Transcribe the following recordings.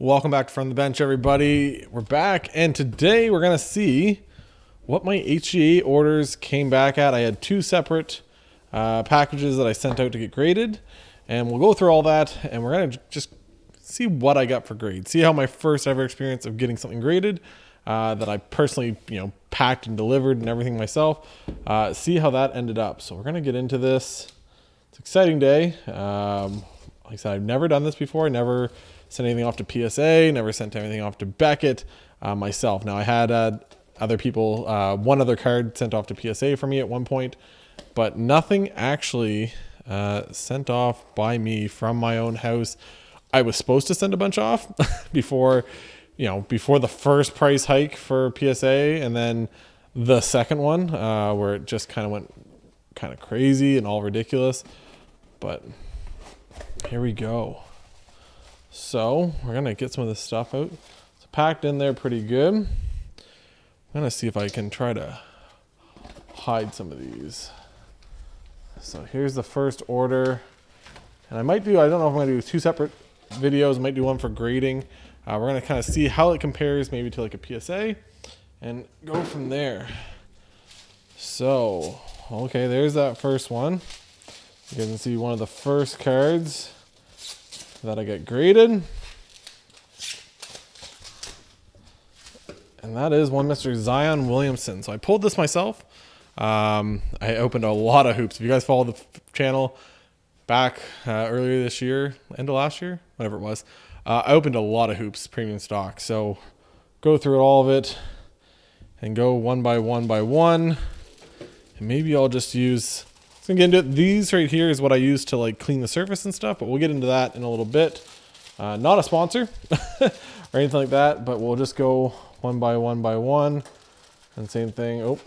Welcome back to From the Bench, everybody. We're back, and today we're going to see what my HGA orders came back at. I had two separate packages that I sent out to get graded, and we'll go through all that, and we're going to just see what I got for grade. See how my first ever experience of getting something graded that I personally, packed and delivered and everything myself, see how that ended up. So we're going to get into this. It's an exciting day. Like I said, I've never done this before. I never sent anything off to PSA, never sent anything off to Beckett myself. Now I had other people, one other card sent off to PSA for me at one point, but nothing actually sent off by me from my own house. I was supposed to send a bunch off before the first price hike for PSA, and then the second one where it just kind of went kind of crazy and all ridiculous. But here we go. So we're going to get some of this stuff out. It's packed in there pretty good. I'm going to see if I can try to hide some of these. So here's the first order. And I don't know if I'm going to do two separate videos. I might do one for grading. We're going to kind of see how it compares maybe to like a PSA and go from there. So, okay, there's that first one. You guys can see one of the first cards that I get graded. And that is one Mr. Zion Williamson. So I pulled this myself. I opened a lot of hoops. If you guys follow the channel back earlier this year, end of last year, whatever it was, I opened a lot of hoops, premium stock. So go through all of it and go one by one by one. And maybe I'll just use... So get into it. These right here is what I use to like clean the surface and stuff, but we'll get into that in a little bit. Not a sponsor or anything like that, but we'll just go one by one by one. And same thing. Oh,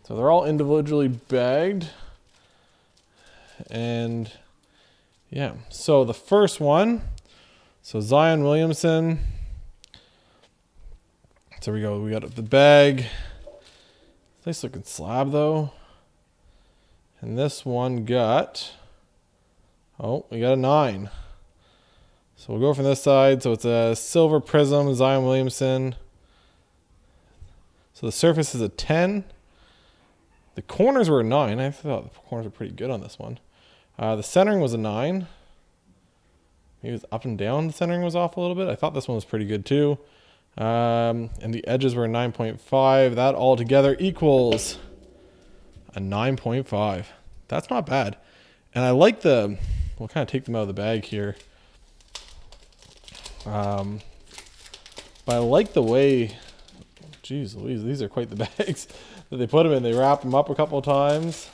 so they're all individually bagged. And yeah, so the first one, so Zion Williamson. So we go. We got the bag. Nice looking slab though. And this one got, we got a 9. So we'll go from this side. So it's a silver prism, Zion Williamson. So the surface is a 10. The corners were a 9. I thought the corners were pretty good on this one. The centering was a 9. Maybe it was up and down. The centering was off a little bit. I thought this one was pretty good too. And the edges were a 9.5. That all together equals a 9.5. That's not bad. And I like we'll kind of take them out of the bag here. But I like the way, geez Louise, these are quite the bags that they put them in. They wrap them up a couple of times.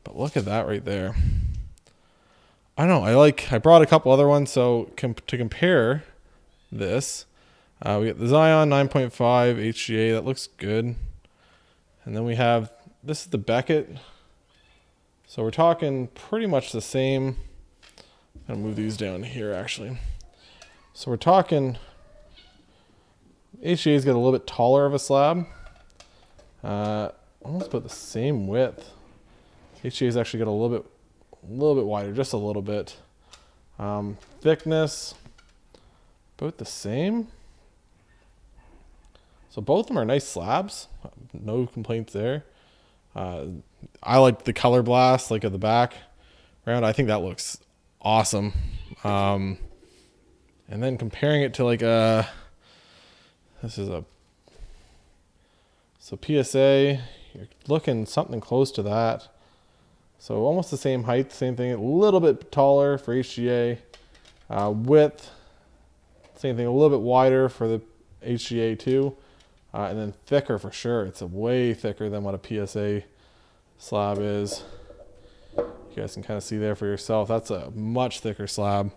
But look at that right there. I don't know. I brought a couple other ones. So to compare this, we get the Zion 9.5 HGA. That looks good. And then we have, this is the Beckett. So we're talking pretty much the same. I'm going to move these down here actually. So we're talking, HGA's got a little bit taller of a slab. Almost about the same width. HGA's actually got a little bit wider, just a little bit. Thickness, about the same. So both of them are nice slabs. No complaints there. I like the color blast, like at the back round. I think that looks awesome. And then comparing it to like so PSA, you're looking something close to that. So almost the same height, same thing. A little bit taller for HGA. Width, same thing. A little bit wider for the HGA too. And then thicker for sure. It's a way thicker than what a PSA slab is. You guys can kind of see there for yourself. That's a much thicker slab.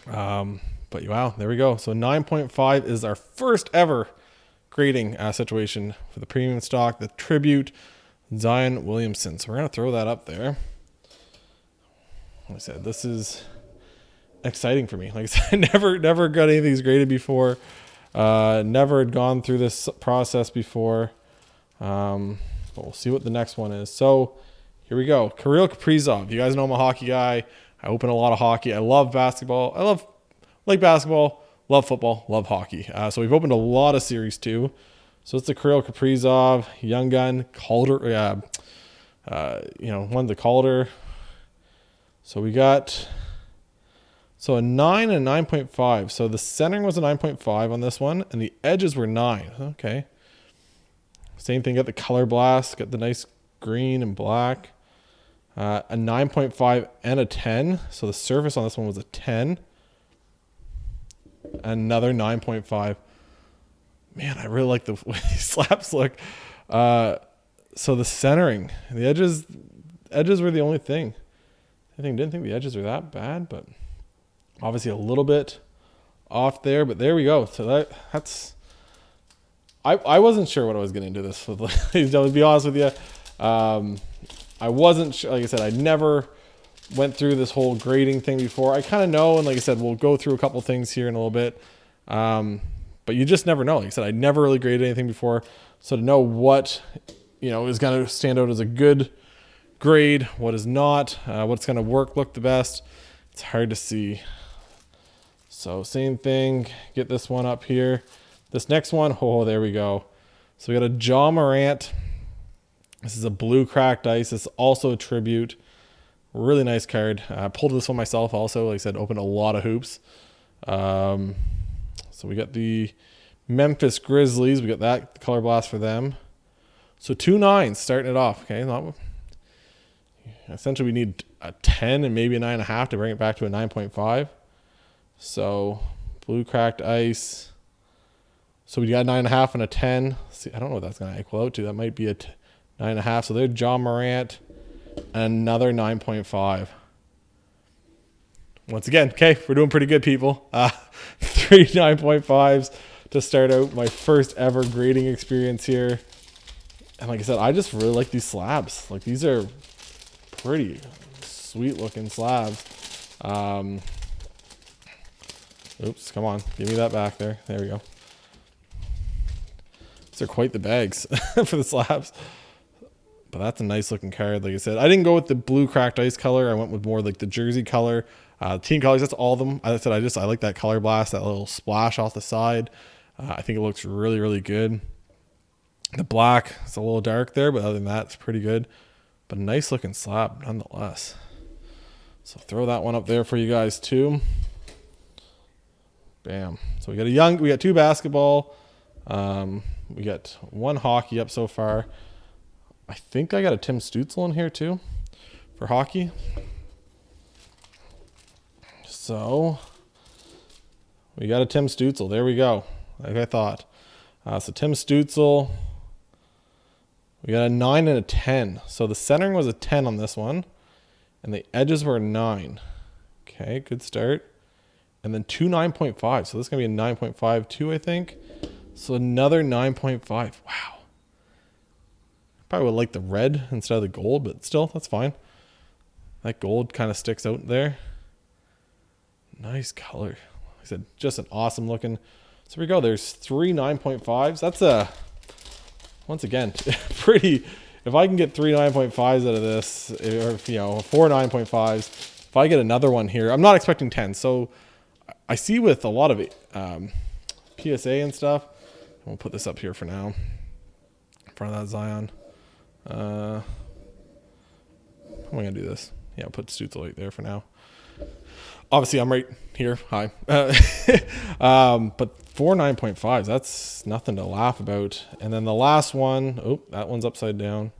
But wow, there we go. So 9.5 is our first ever grading situation for the premium stock, the Tribute Zion Williamson. So we're going to throw that up there. Like I said, this is exciting for me. Like I said, never got any of these graded before. Never had gone through this process before. But we'll see what the next one is. So here we go. Kirill Kaprizov. You guys know I'm a hockey guy. I open a lot of hockey. I love basketball. Like basketball, love football, love hockey. So we've opened a lot of series too. So it's the Kirill Kaprizov, Young Gun, Calder, one of the Calder. So we got a 9 and a 9.5. So the centering was a 9.5 on this one, and the edges were 9. Okay. Same thing, got the color blast, got the nice green and black. A 9.5 and a 10. So the surface on this one was a 10. Another 9.5. Man, I really like the way these slabs look. So the centering, the edges were the only thing. Didn't think the edges were that bad, but obviously a little bit off there. But there we go. So that's. I wasn't sure what I was getting into this with. To be honest with you, I wasn't sure. Like I said, I never went through this whole grading thing before. I kind of know, and like I said, we'll go through a couple things here in a little bit. But you just never know. Like I said, I never really graded anything before. So to know what, is going to stand out as a good grade, what is not, what's going to look the best, it's hard to see. So same thing, get this one up here. This next one, there we go. So we got a John Morant. This is a blue cracked ice. It's also a tribute. Really nice card. I pulled this one myself also. Like I said, opened a lot of hoops. So we got the Memphis Grizzlies. We got that color blast for them. So 2 9s starting it off. Okay. Essentially, we need a 10 and maybe a 9.5 to bring it back to a 9.5. So blue cracked ice. So we got a 9.5 and a 10. See, I don't know what that's going to equal out to. That might be a 9.5. So there's John Morant. Another 9.5. Once again, okay, we're doing pretty good, people. 3 9.5s to start out my first ever grading experience here. And like I said, I just really like these slabs. Like, these are pretty sweet looking slabs. Oops, come on. Give me that back there. There we go. These are quite the bags for the slabs. But that's a nice looking card. Like I said, I didn't go with the blue cracked ice color. I went with more like the jersey color. Team colors, that's all of them. As I said, I like that color blast, that little splash off the side. I think it looks really, really good. The black is a little dark there, but other than that, it's pretty good. But a nice looking slab nonetheless. So throw that one up there for you guys too. Bam. So we got 2 basketball. We got 1 hockey up so far. I think I got a Tim Stutzle in here too for hockey. So we got a Tim Stutzle. There we go. Like I thought. So Tim Stutzle. We got a 9 and a 10. So the centering was a 10 on this one. And the edges were a 9. Okay, good start. And then 2 9.5. So this is going to be a 9.5 too, I think. So another 9.5. Wow. Probably would like the red instead of the gold, but still, that's fine. That gold kind of sticks out there. Nice color. Like I said, just an awesome looking. So here we go. There's 3 9.5s. That's once again, pretty. If I can get 3 9.5s out of this, or 4 9.5s, if I get another one here, I'm not expecting 10. So I see with a lot of PSA and stuff. We'll put this up here for now, in front of that Zion. How am I gonna do this? Yeah, I'll put Stutzle right there for now. Obviously, I'm right here. Hi. But 4 9.5s, that's nothing to laugh about. And then the last one, that one's upside down.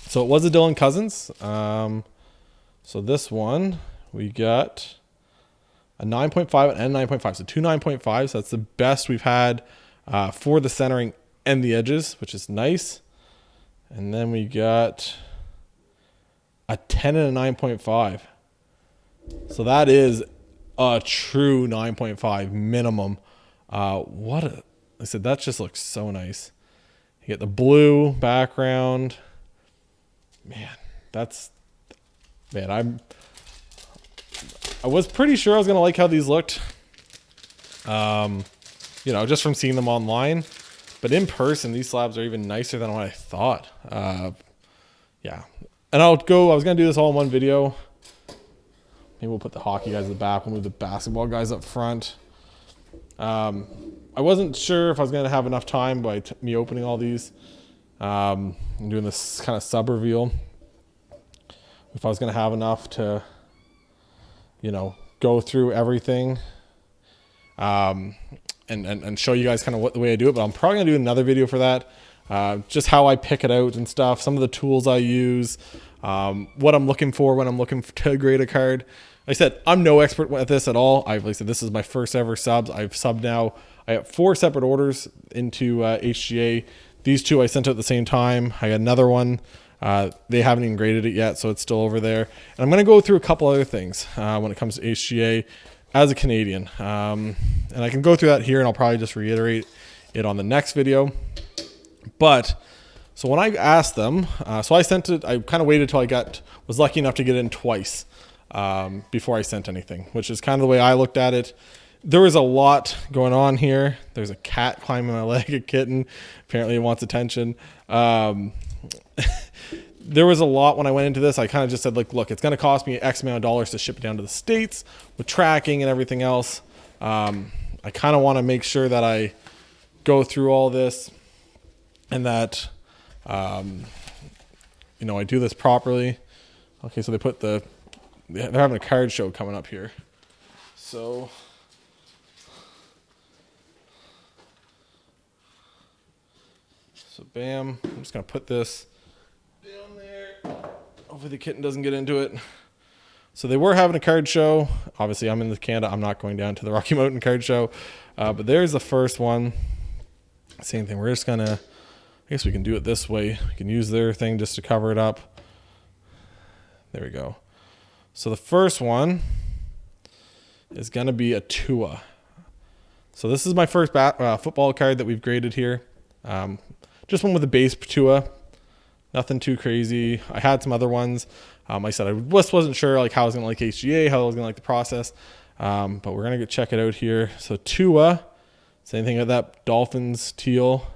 So it was a Dylan Cozens. So this one, we got a 9.5 and a 9.5. So 2 9.5s. That's the best we've had for the centering and the edges, which is nice. And then we got a 10 and a 9.5. So that is a true 9.5 minimum. I said, that just looks so nice. You get the blue background. I was pretty sure I was going to like how these looked. Just from seeing them online. But in person, these slabs are even nicer than what I thought. Yeah. And I was going to do this all in one video. Maybe we'll put the hockey guys at the back. We'll move the basketball guys up front. I wasn't sure if I was going to have enough time by me opening all these and doing this kind of sub reveal. If I was going to have enough to, go through everything and show you guys kind of the way I do it. But I'm probably going to do another video for that. Just how I pick it out and stuff. Some of the tools I use. What I'm looking for when I'm looking to grade a card. Like I said, I'm no expert at this at all. Like I said, this is my first ever subs. I've subbed now. I have 4 separate orders into HGA. These 2 I sent out at the same time. I got another one. They haven't even graded it yet, so it's still over there. And I'm going to go through a couple other things when it comes to HGA as a Canadian. And I can go through that here, and I'll probably just reiterate it on the next video. But so when I asked them, so I sent it, I kind of waited till was lucky enough to get in twice before I sent anything, which is kind of the way I looked at it. There was a lot going on here. There's a cat climbing my leg, a kitten. Apparently it wants attention. There was a lot when I went into this. I kind of just said, like, look, it's going to cost me X amount of dollars to ship it down to the States with tracking and everything else. I kind of want to make sure that I go through all this and that, I do this properly. Okay, so they're having a card show coming up here. So bam, I'm just going to put this down there. Hopefully the kitten doesn't get into it. So they were having a card show. Obviously, I'm in Canada. I'm not going down to the Rocky Mountain card show. But there's the first one. Same thing. We're just going to, I guess we can do it this way. We can use their thing just to cover it up. There we go. So the first one is going to be a Tua. So this is my first football card that we've graded here. Just one with a base Tua. Nothing too crazy. I had some other ones. Like I said, I just wasn't sure like how I was going to like HGA, how I was going to like the process. But we're going to check it out here. So Tua, same thing with that Dolphins teal.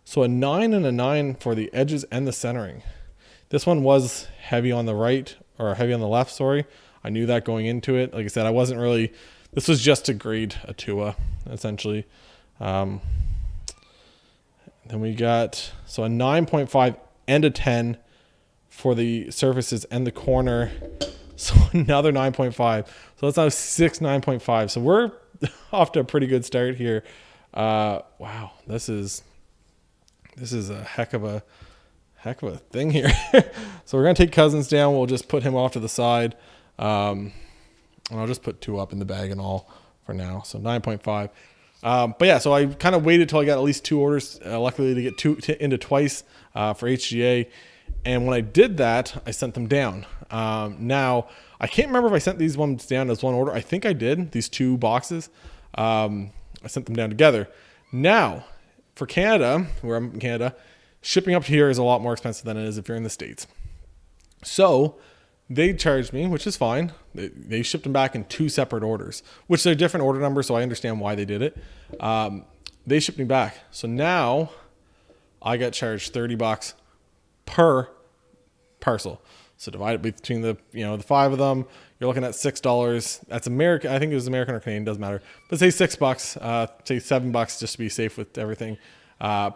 So a 9 and a 9 for the edges and the centering. This one was heavy on the right, or heavy on the left, sorry. I knew that going into it. Like I said, I wasn't really, this was just to grade a Tua, essentially. Then we got, so a 9.5 and a 10 for the surfaces and the corner. So another 9.5. So that's now 6 9.5. So we're off to a pretty good start here. Wow, this is a heck of a thing here. So we're gonna take Cozens down. We'll just put him off to the side. And I'll just put 2 up in the bag and all for now. So 9.5. But yeah, so I kind of waited till I got at least 2 orders, luckily to get 2 into twice for HGA. And when I did that, I sent them down. Now, I can't remember if I sent these ones down as one order. I think I did, these 2 boxes. I sent them down together. Now, for Canada, where I'm in Canada, shipping up to here is a lot more expensive than it is if you're in the States. So they charged me, which is fine. They shipped them back in 2 separate orders, which they're different order numbers, so I understand why they did it. They shipped me back. So now I got charged $30 per parcel. So divide it between the 5 of them, you're looking at $6. That's American. I think it was American or Canadian, doesn't matter. But say $6, say $7 just to be safe with everything,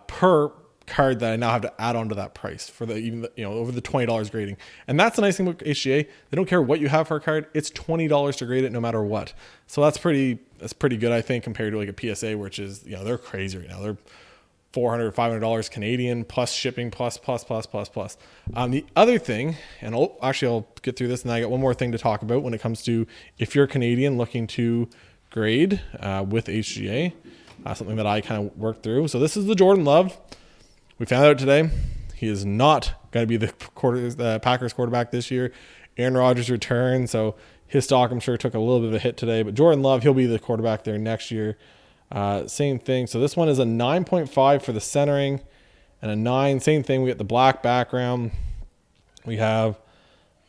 per card that I now have to add on to that price for over the $20 grading. And that's the nice thing about HGA. They don't care what you have for a card. It's $20 to grade it no matter what. So that's pretty good, I think, compared to like a PSA, which is, they're crazy right now. They're $400, $500 Canadian plus shipping plus. The other thing, and I'll get through this, and I got one more thing to talk about when it comes to if you're Canadian looking to grade with HGA, something that I kind of worked through. So this is the Jordan Love. We found out today he is not going to be the Packers quarterback this year. Aaron Rodgers returned, so his stock, I'm sure, took a little bit of a hit today. But Jordan Love, he'll be the quarterback there next year. Same thing. So this one is a 9.5 for the centering and a 9. Same thing. We get the black background. It would have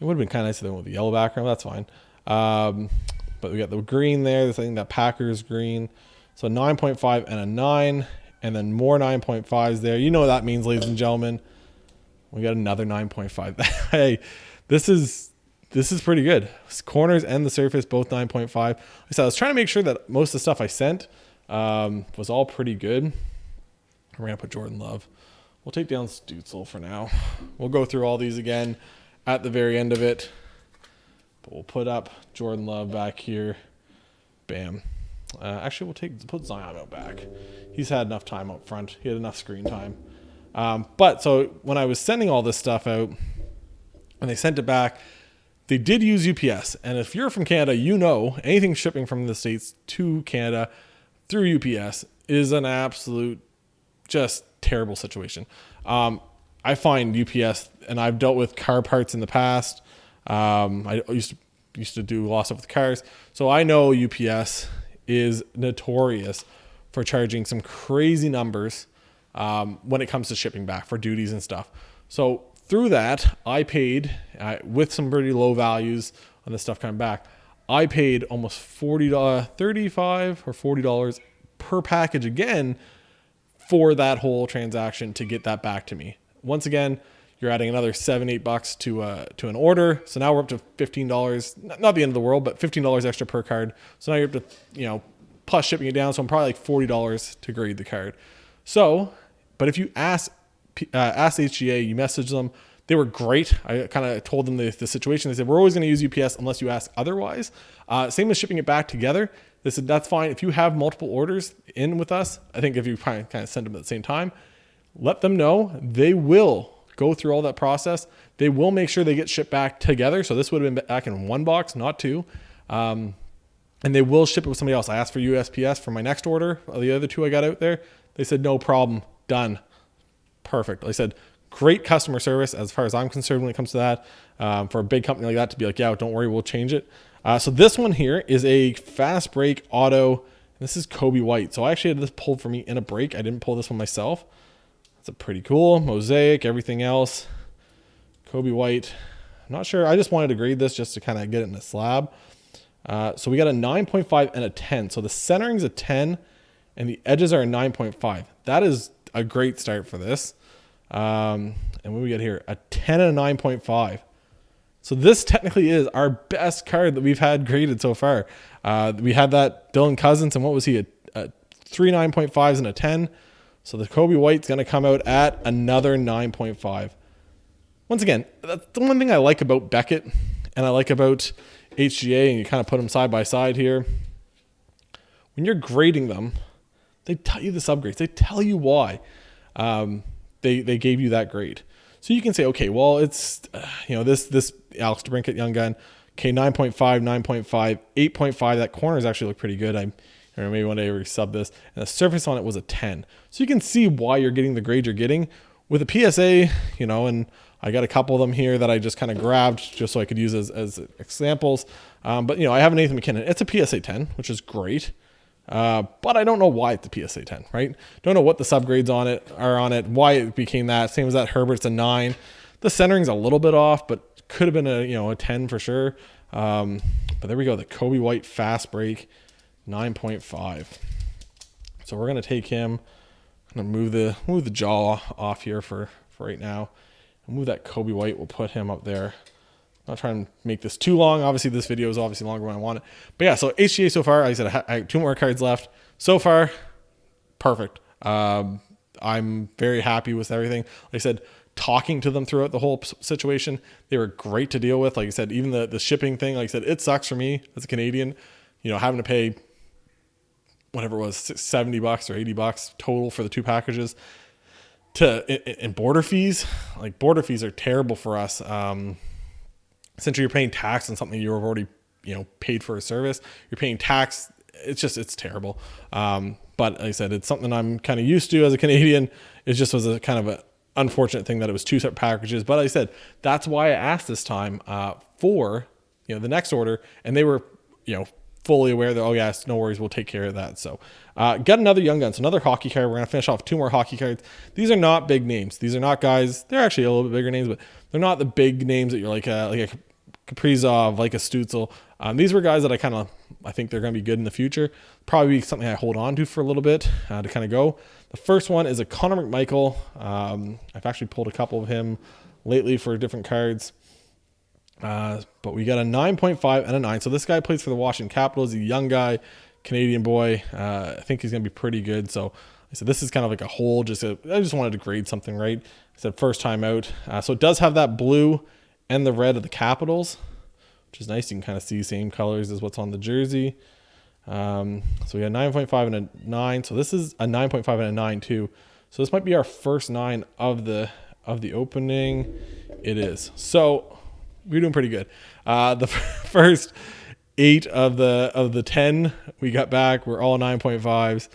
been kind of nice if they went with the yellow background. That's fine. But we got the green there. This thing, that Packers green. So 9.5 and a 9. And then more 9.5s there. You know what that means, ladies and gentlemen. We got another 9.5. Hey, this is pretty good. Corners and the surface, both 9.5. Like I said, I was trying to make sure that most of the stuff I sent was all pretty good. We're going to put Jordan Love. We'll take down Stutzle for now. We'll go through all these again at the very end of it. But we'll put up Jordan Love back here. Bam. Actually, we'll put Zion out back. He's had enough time up front. He had enough screen time. But so when I was sending all this stuff out, when they sent it back, they did use UPS. And if you're from Canada, you know anything shipping from the States to Canada through UPS is an absolute just terrible situation. I find UPS, and I've dealt with car parts in the past. I used to do a lot of stuff with cars. So I know UPS is notorious for charging some crazy numbers when it comes to shipping back for duties and stuff. So through that, I paid, with some pretty low values on this stuff coming back, I paid almost $35 or $40 per package again for that whole transaction to get that back to me. Once again, you're adding another $7-8 to an order. So now we're up to $15, not the end of the world, but $15 extra per card. So now you're up to, plus shipping it down. So I'm probably like $40 to grade the card. So, but if you ask HGA, you message them, they were great. I kind of told them the situation. They said, we're always going to use UPS unless you ask otherwise. Same as shipping it back together. They said, that's fine. If you have multiple orders in with us, I think if you kind of send them at the same time, let them know. They will go through all that process. They will make sure they get shipped back together. So this would have been back in one box, not two. And they will ship it with somebody else. I asked for USPS for my next order. The other two I got out there, they said, no problem, done. Perfect. I said, great customer service as far as I'm concerned when it comes to that. For a big company like that to be like, yeah, don't worry, we'll change it. So this one here is a fast break auto. This is Coby White. So I actually had this pulled for me in a break. I didn't pull this one myself. That's a pretty cool mosaic, everything else. Coby White. I'm not sure. I just wanted to grade this just to kind of get it in a slab. So we got a 9.5 and a 10. So the centering's a 10 and the edges are a 9.5. That is a great start for this. And what we get here, a 10 and a 9.5. So this technically is our best card that we've had graded so far. We had that Dylan Cozens, and what was he? A 3 9.5s and a 10. So the Coby White's going to come out at another 9.5. Once again, that's the one thing I like about Beckett and I like about HGA, and you kind of put them side by side here. When you're grading them, they tell you the subgrades. They tell you why they gave you that grade. So you can say, okay, well, it's, this Alex DeBrincat Young Gun, okay, 9.5, 9.5, 8.5. That corners actually look pretty good. Maybe one day we sub this. And the surface on it was a 10. So you can see why you're getting the grade you're getting. With a PSA, and I got a couple of them here that I just kind of grabbed just so I could use as examples. But, I have an Nathan McKinnon. It's a PSA 10, which is great. But I don't know why it's a PSA 10, right? Don't know what the subgrades are on it, why it became that. Same as that Herbert's a 9. The centering's a little bit off, but could have been a 10 for sure. But there we go. The Coby White fast break, 9.5. So we're going to take him. I'm going to move the jaw off here for right now. I'll move that Coby White. We'll put him up there. Not trying to make this too long. Obviously, this video is obviously longer when I want it. But yeah, so HGA so far, like I said, I have 2 more cards left. So far, perfect. I'm very happy with everything. Like I said, talking to them throughout the whole situation, they were great to deal with. Like I said, even the shipping thing, like I said, it sucks for me as a Canadian, having to pay whatever it was, $70 or $80 total for the 2 packages. In border fees, like border fees are terrible for us. Essentially, you're paying tax on something you've already, paid for a service. You're paying tax. It's terrible. But like I said, it's something I'm kind of used to as a Canadian. It just was a kind of an unfortunate thing that it was 2 separate packages. But like I said, that's why I asked this time for, the next order. And they were, fully aware that, oh yes, no worries, we'll take care of that. So got another Young Guns, another hockey card. We're going to finish off 2 more hockey cards. These are not big names. These are not guys, they're actually a little bit bigger names, but they're not the big names that you're like a Kaprizov, like a Stutzle. These were guys that I think they're going to be good in the future. Probably something I hold on to for a little bit to kind of go. The first one is a Connor McMichael. I've actually pulled a couple of him lately for different cards. But we got a 9.5 and a 9. So this guy plays for the Washington Capitals. He's a young guy, Canadian boy. I think he's going to be pretty good. So I said this is kind of like a hole. I just wanted to grade something, right? I said first time out. So it does have that blue and the red of the Capitals, which is nice. You can kind of see same colors as what's on the jersey. So we got 9.5 and a 9. So this is a 9.5 and a 9 too. So this might be our first 9 of the opening. It is. So we're doing pretty good. The first 8 of the 10 we got back were all 9.5s.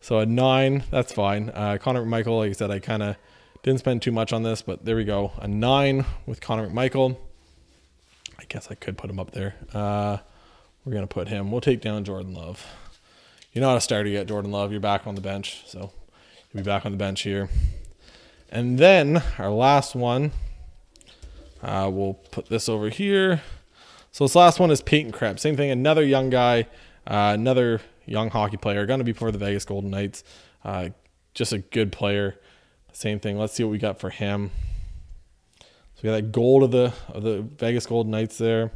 So a 9, that's fine. Connor McMichael, like I said, I kind of didn't spend too much on this, but there we go. A 9 with Connor McMichael. I guess I could put him up there. We're going to put him. We'll take down Jordan Love. You're not a starter yet, Jordan Love. You're back on the bench. So you'll be back on the bench here. And then our last one, we'll put this over here. So this last one is Peyton Krebs. Same thing, another young guy, another young hockey player, going to be for the Vegas Golden Knights. Just a good player. Same thing. Let's see what we got for him. So we got that gold of the Vegas Golden Knights there.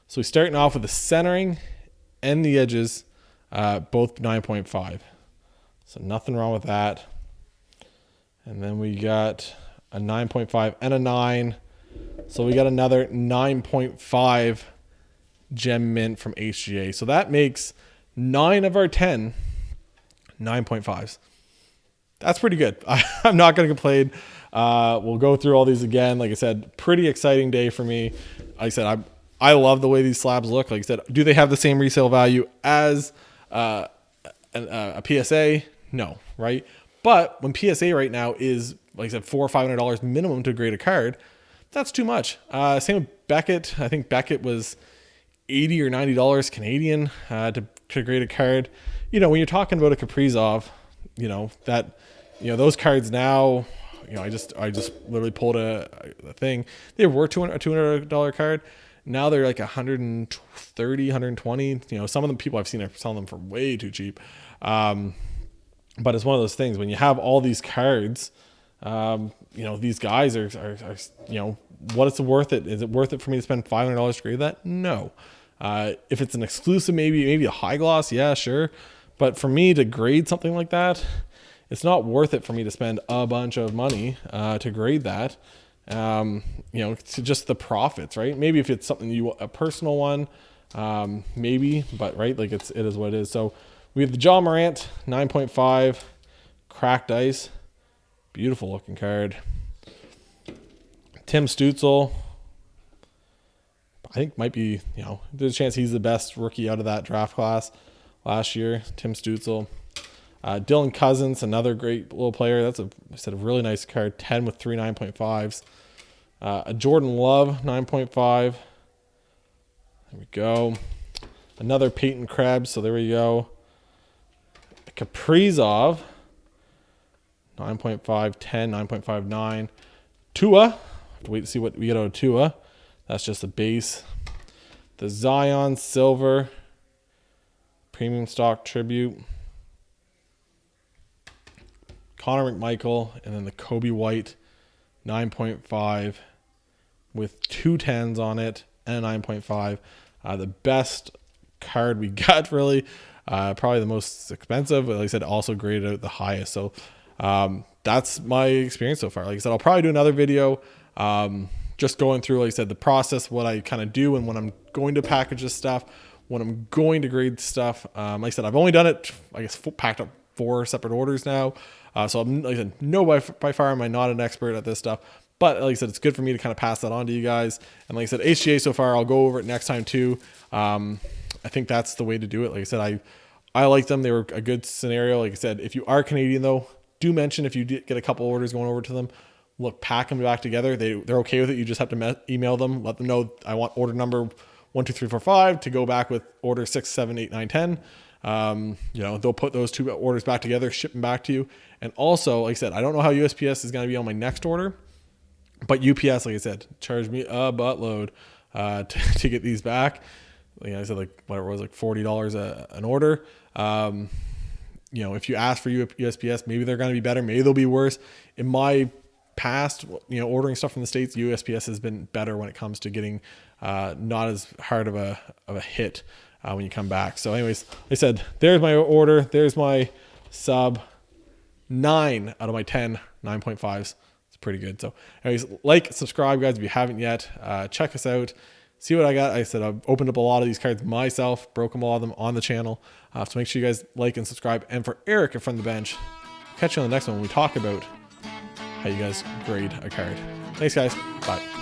So we're starting off with the centering and the edges, both 9.5. So nothing wrong with that. And then we got a 9.5 and a 9. So we got another 9.5 gem mint from HGA. So that makes 9 of our 10 9.5s. That's pretty good. I'm not going to complain. We'll go through all these again. Like I said, pretty exciting day for me. Like I said, I love the way these slabs look. Like I said, do they have the same resale value as a PSA? No, right? But when PSA right now is, like I said, $400 or $500 minimum to grade a card, that's too much. Same with Beckett. I think Beckett was $80 or $90 Canadian to grade a card. You know, when you're talking about a Kaprizov, those cards now, I just literally pulled a thing. They were $200 card. Now they're like $130, $120. Some of the people I've seen are selling them for way too cheap. But it's one of those things when you have all these cards, these guys are what is it worth it? Is it worth it for me to spend $500 to grade that? No. If it's an exclusive, maybe a high gloss, yeah, sure. But for me to grade something like that, it's not worth it for me to spend a bunch of money to grade that. To just the profits, right? Maybe if it's something a personal one, maybe, but right, like it is what it is. So we have the John Morant 9.5 cracked ice, beautiful looking card. Tim Stutzle, I think might be, there's a chance he's the best rookie out of that draft class last year. Tim Stutzle. Dylan Cozens, another great little player. That's a really nice card. 10 with 3 9.5s. A Jordan Love 9.5. There we go. Another Peyton Krebs. So there we go. A Kaprizov 9.5, 10, 9.5, 9. Tua. Have to wait to see what we get out of Tua. That's just a base. The Zion Silver Premium Stock Tribute. Connor McMichael, and then the Coby White 9.5 with 2 10s on it and a 9.5. The best card we got, really. Probably the most expensive, but like I said, also graded out the highest. So that's my experience so far. Like I said, I'll probably do another video just going through, like I said, the process, what I kind of do, and when I'm going to package this stuff, when I'm going to grade stuff. Like I said, I've only done it, I guess, packed up 4 separate orders now. So I'm, like I said, no, by far am I not an expert at this stuff. But like I said, it's good for me to kind of pass that on to you guys. And like I said, HGA so far, I'll go over it next time too. I think that's the way to do it. Like I said, I like them. They were a good scenario. Like I said, if you are Canadian though, do mention if you get a couple orders going over to them. Look, pack them back together. They're okay with it. You just have to email them, let them know I want order number 1, 2, 3, 4, 5 to go back with order 6, 7, 8, 9, 10. They'll put those 2 orders back together, ship them back to you. And also, like I said, I don't know how USPS is going to be on my next order, but UPS, like I said, charged me a buttload to get these back. Like I said, like whatever it was, like $40 an order. you know, if you ask for USPS, maybe they're going to be better, maybe they'll be worse. In my past, you know, ordering stuff from the States, USPS has been better when it comes to getting not as hard of a hit when you come back. So anyways, like I said, there's my order. There's my sub. 9 out of my 10, 9.5s. It's pretty good. So anyways, like, subscribe, guys, if you haven't yet. Check us out. See what I got. Like I said, I've opened up a lot of these cards myself, broken a lot of them on the channel. So make sure you guys like and subscribe. And for Eric from the bench, catch you on the next one when we talk about how you guys grade a card. Thanks, guys. Bye.